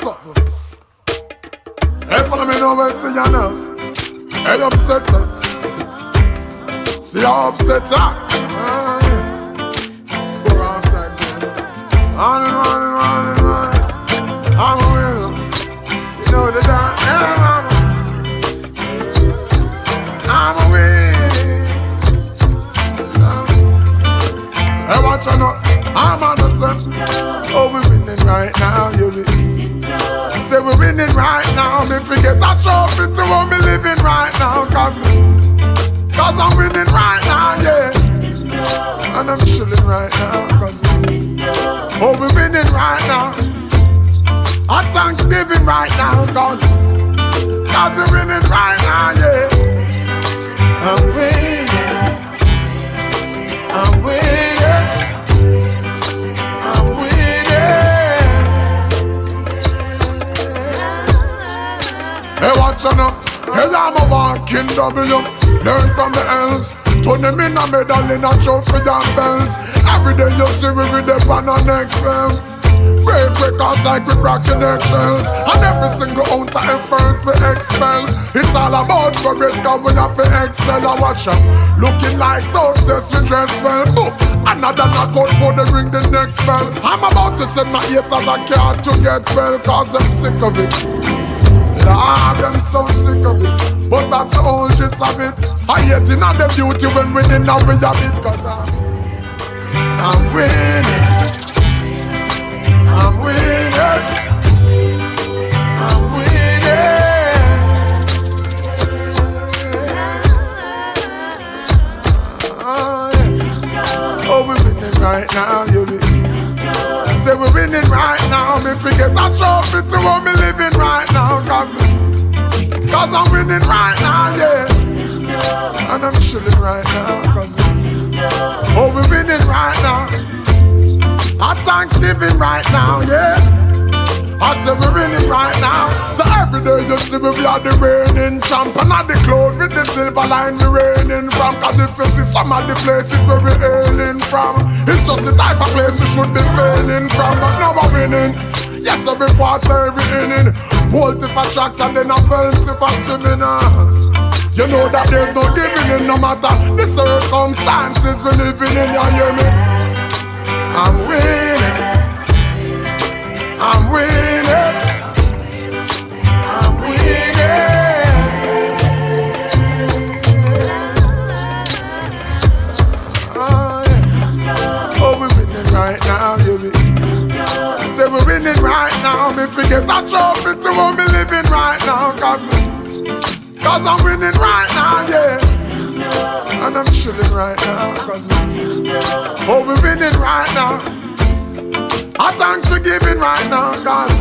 something. Hey, follow me now, see you now. Hey, upset, sir. See how upset that? Let's go outside, man. On and on and on and on. I'm a winner. You know the dance. I'm a winner. Hey, watch out now. I'm on the sun. Oh, we're winning right now, you be. Say we're winning right now. Me forget that trophy to what me living right now. Cause I'm winning right now, yeah. And I'm chilling right now. Oh, we're winning right now. Our Thanksgiving right now. Cause we're winning right now, yeah. I'm winning. I'm winning. I'm winning. Hey, watch out now. Hey, I'm a walking W. Learn from the else. Turn them in a medal in a trophy and bells. Every day you see we with them on our next film. Break records like we crack connections. And every single ounce of effort we expel. It's all about progress cause we have to excel. I watch them looking like success we dress well. Boop. Another knockout for the ring the next bell. I'm about to send my haters a card to get well. Cause I'm sick of it. I'm so sick of it. But that's the whole gist of it. I hate in all the beauty when winning now we have it. Cause I'm winning. I'm winning. I'm winning. Oh, we're winning right now, you be. Say we're winning right now. Me forget that trophy to what me living right now. Cause I'm winning right now, yeah. And I'm chilling right now. Oh, we're winning right now. Our Thanksgiving right now, yeah. I say we're winning right now. So every day you see we are the reigning champ. And at the cloud with the silver line we reigning from. Cause if you see some of the places where we're hailing from, it's just the type of place we should be failing from. But now we're winning. Yes, every quarter, every inning. Bolt if I tracks and then I films if I swimming. You know that there's no giving in no matter the circumstances we're living in, you hear me? I'm winning. I'm winning. I'm winning. Oh, we're winning right now, you be. Say we're winning right now. Me forget that trophy to what me living right now. Cause I'm winning right now, yeah. And I'm chilling right now. Oh, we're winning right now. Our Thanksgiving right now, cause